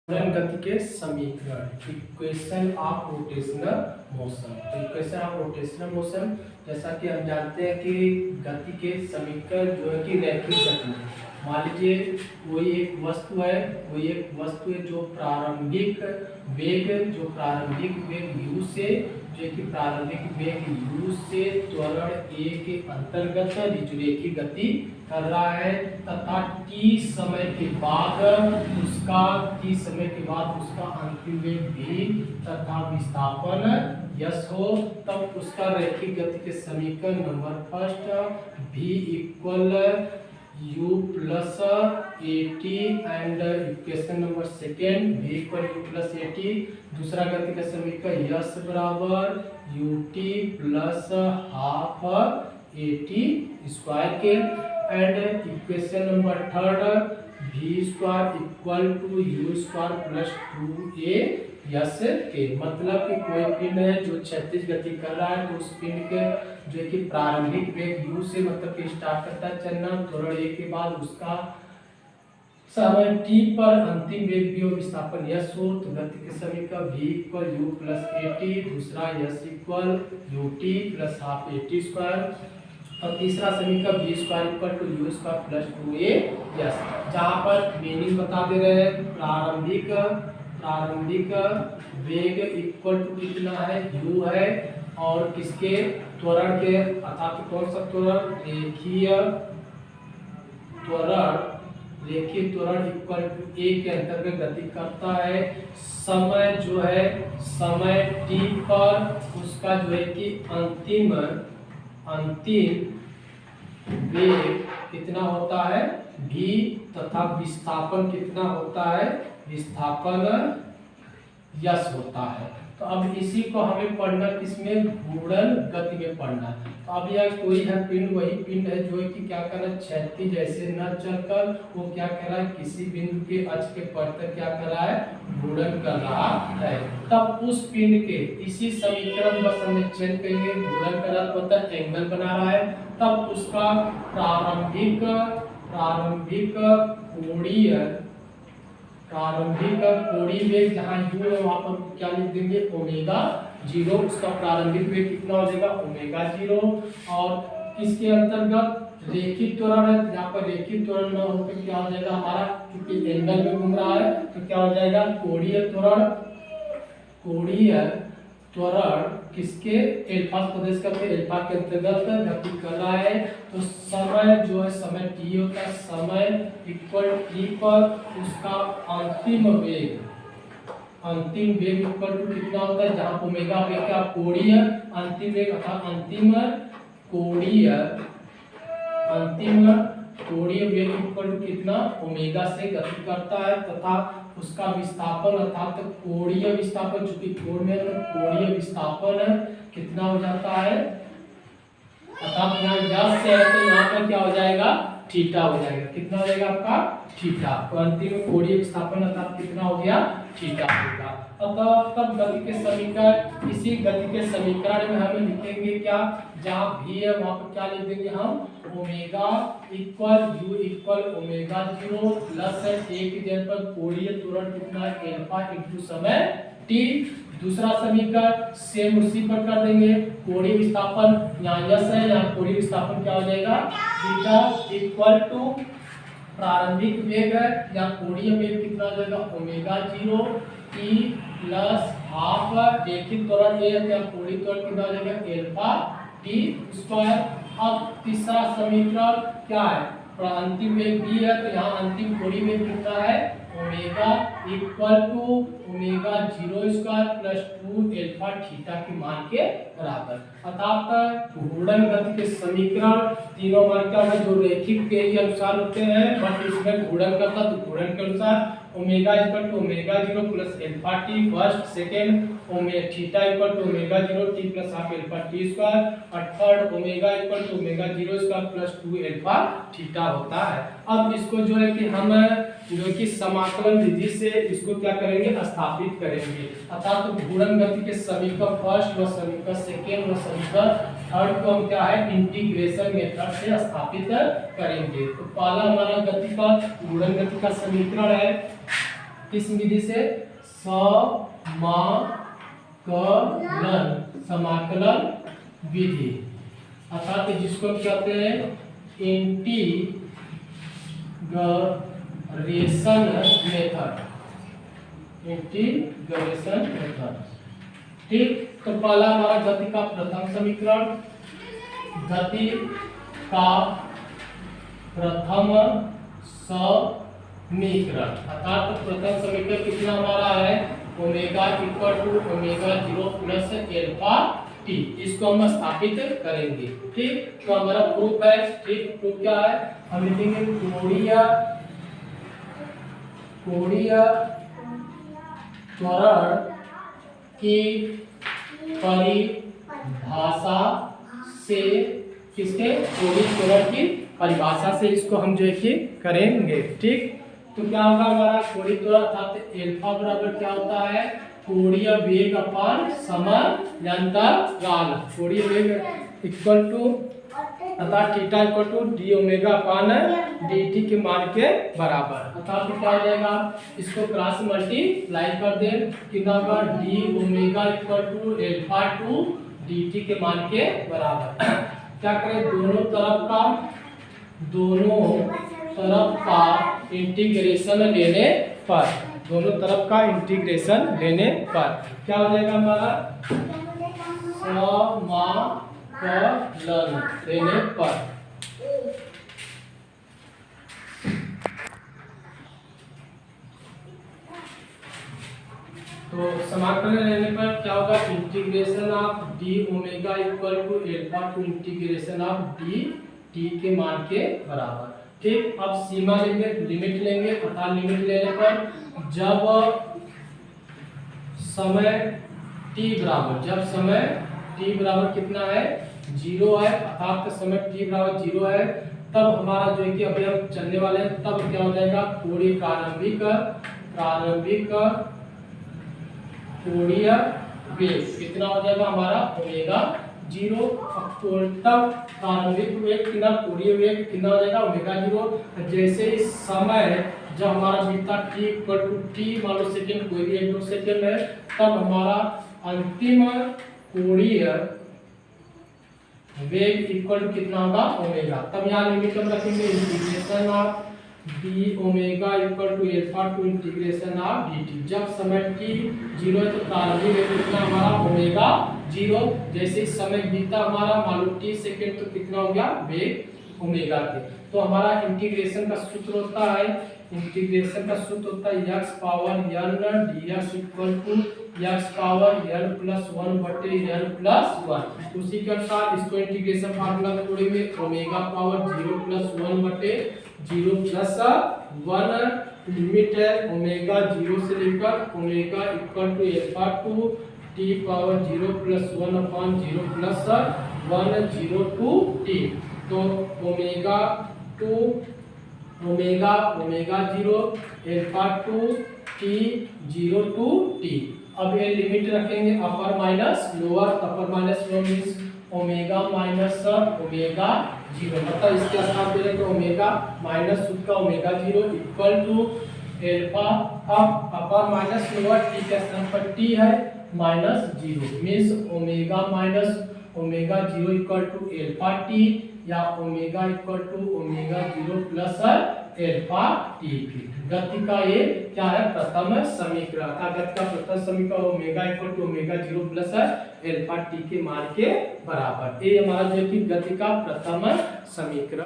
घूर्णन गति के समीकरण इक्वेशन ऑफ रोटेशनल मोशन। तो इक्वेशन ऑफ रोटेशनल मोशन जैसा कि हम जानते हैं कि गति के समीकरण जो है कि रैखिक गति है। मान लीजिए कोई एक वस्तु है जो प्रारंभिक वेग u से त्वरण a के अंतर्गत रैखिक गति कर रहा है तथा t समय के बाद उसका अंतिम वेग v तथा विस्थापन यस हो, तब उसका रैखिक गति के समीकरण number first v equal u plus at and equation number second v equal u plus at। दूसरा गति का समीकरण यस बराबर ut plus half at square के and equation number third v square equal to u square plus 2a S के। मतलब कि कोई पिंड है जो क्षैतिज गति कर रहा है तो उस पिंड के जो कि प्रारंभिक वेग u से मतलब कि स्टार्ट करता है चलना, त्वरण a के बाद उसका समय t पर अंतिम वेग v और विस्थापन यस हो, तो गति के समीकरण v equal u plus at, दूसरा s equal ut plus half at square और तीसरा समीकरण v square equal to u square plus 2a s. जहाँ पर मीनिंग बता दे रहे हैं प्रारंभिक वेग इक्वल टू कितना है u है और किसके त्वरण के अर्थात कौन सा त्वरण रेखीय त्वरण इक्वल टू a के अंतर्गत गति करता है। समय जो है समय t पर उसका जो है कि अंतिम वेग कितना होता है v तथा विस्थापन कितना होता है विस्थापन यस होता है। तो अब इसी को हमें पढ़ना किसमें घूर्णन गति में पढ़ना है। तो अब यह कोई है पिंड, वही पिंड है जो है कि क्या कर रहा है क्षैतिज जैसे न चलकर वो क्या कर रहा है किसी बिंदु के अक्ष के पर क्या कर रहा है घूर्णन कर रहा है। तब उस पिंड के इसी समीकरण बस हमें चेंज करेंगे, घूर्णन कर रहा मतलब एंगल बना रहा है, तब उसका प्रारंभिक कोणीय वेग जहाँ u है वहां पर क्या लिख देंगे ओमेगा 0। उसका प्रारंभिक वेग कितना हो जाएगा ओमेगा 0 और किसके अंतर्गत रेखिक त्वरण है। यहाँ पर रेखिक त्वरण न होकर क्या हो जाएगा हमारा क्योंकि एंगल में घूम रहा है तो क्या हो जाएगा कोणीय त्वरण किसके एल्फा प्रदेश का एल्फा के अंतर्गत गति कर रहा है। तो समय जो है समय t होता है, समय इक्वल t पर उसका अंतिम वेग इक्वल टू कितना होता है जहां ओमेगा वेग का कोणीय अंतिम वेग अर्थात अंतिम कोणीय वेग इक्वल टू कितना ओमेगा से गति करता है तथा उसका विस्थापन अर्थात कोणीय विस्थापन चूंकि कोण में तो कोणीय विस्थापन कितना हो जाता है अर्थात यहाँ यस से है तो यहाँ पर क्या हो जाएगा थीटा हो जाएगा। कितना हो जाएगा आपका थीटा, तो अंतिम कोणीय विस्थापन अर्थात कितना हो गया थीटा होगा। अतः तब गति के समीकरण इसी गति के समीकरण में हमें लिखेंगे क्या जहाँ v है वहां पर क्या लिख देंगे हम omega equal u equal omega 0 plus a की जगह पर कोणीय त्वरण कितना है एल्फा इनटू समय t। दूसरा समीकरण सेम उसी पर कर देंगे, कोणीय विस्थापन यहाँ यस है यहाँ कोणीय विस्थापन क्या हो जाएगा थीटा इक्वल टू प्रारंभिक वेग है यहाँ कोणीय वेग कितना हो जाएगा ओमेगा 0 t प्लस हाफ रेखिक त्वरण a है कोणीय त्वरण कितना हो जाएगा एल्फा t स्क्वायर। अब तीसरा समीकरण क्या है अंतिम वेग v है तो यहाँ अंतिम कोणीय वेग कितना है omega equal to omega 0 square plus 2 alpha theta के मान के बराबर। अर्थात घूर्णन गति के समीकरण तीनों मान क्या है जो रैखिक के ही अनुसार होते हैं बट इसमें घूर्णन करता तो घूर्णन के अनुसार omega equal to omega 0 plus alpha T first, second theta equal to omega 0 T plus half alpha T square और third omega equal to omega 0 square plus 2 alpha theta होता है। अब इसको जो है कि हम जो कि समाकलन विधि से इसको क्या करेंगे स्थापित करेंगे अर्थात तो घूर्णन गति के समीकरण फर्स्ट व समीकरण सेकेंड व समीकरण थर्ड को हम क्या है इंटीग्रेशन मेथड से स्थापित करेंगे। तो पहला हमारा गति का घूर्णन गति का समीकरण है किस विधि से? समाकलन विधि, अर्थात जिसको कहते हैं इंटीग्रेशन मेथड। ठीक, तो पहला हमारा गति का प्रथम समीकरण, गति का प्रथम समीकरण, अर्थात प्रथम समीकरण कितना हमारा है? Omega equal to omega 0 plus alpha t. इसको हम स्थापित करेंगे। ठीक, तो हमारा प्रूफ है। ठीक, प्रूफ क्या है? हम लिखेंगे कोणीय त्वरण की परिभाषा से, किसके? कोणीय त्वरण की परिभाषा से इसको हम जो है करेंगे। ठीक, तो क्या होगा हमारा कोणीय त्वरण, अर्थात एल्फा बराबर क्या होता है? कोणीय वेग अपान समानांतराल। कोणीय वेग इक्वल टू अर्थात theta equal to d omega upon dt के मान के बराबर, अर्थात क्या हो जाएगा? इसको क्रॉस मल्टीप्लाई कर दे, कितना होगा? D omega equal to alpha to dt के मान के बराबर। क्या करें? दोनों तरफ का इंटीग्रेशन लेने पर, क्या हो जाएगा हमारा? समाकलन लेने पर। तो समाकलन लेने पर क्या होगा? Integration of d omega equal to alpha to integration of d t के मान के बराबर। ठीक, अब सीमा लेंगे, लिमिट लेंगे, अर्थात लिमिट लेने पर जब समय t बराबर कितना है? 0 है, अर्थात समय t बराबर 0 है, तब हमारा जो है कि अभी हम चलने वाले हैं, तब क्या हो जाएगा? कोणीय वेग कितना हो जाएगा हमारा? ओमेगा 0। तब प्रारंभिक वेग कितना? कोणीय वेग कितना हो जाएगा? ओमेगा 0। जैसे ही समय जब हमारा बीता t इक्वल टू t मान लो सेकेंड, कोई भी 1-2 सेकेंड है, तब हमारा अंतिम कोणीय वेग इक्वल टू कितना होगा? ओमेगा। तब यहाँ लिमिट हम रखेंगे integration of d omega equal to alpha to integration of dt। जब समय t 0 है तो प्रारंभिक वेग कितना हमारा? ओमेगा 0। जैसे समय बीता हमारा मान लो t सेकेंड, तो कितना हो गया? वेग ओमेगा के। तो हमारा इंटीग्रेशन का सूत्र होता है x power n dx equal to x power n plus 1 बटे n प्लस 1। उसी के अनुसार इसको इंटीग्रेशन फार्मूला में तोड़ेंगे, ओमेगा पावर 0 प्लस 1 बटे 0 प्लस 1, लिमिट है ओमेगा 0 से लेकर omega equal to alpha to T power 0 plus 1 upon 0 plus 1 0 to T. तो omega 0 alpha to T 0 to T. अब ये लिमिट रखेंगे upper minus lower, upper minus lower means omega minus omega 0, मतलब इसके साथ दे तो ओमेगा माइनस सूत्र का ओमेगा 0 इक्वल टू एल्फा। अब अपर माइनस लोअर टी के स्थान पर टी है minus 0 means omega minus omega 0 equal to alpha T, या omega equal to omega 0 plus alpha T. गति का ये क्या है? प्रथम समीकरण। गति का प्रथम समीकरण omega equal to omega 0 plus alpha t के मान के बराबर। ये हमारा जो कि गति का प्रथम समीकरण।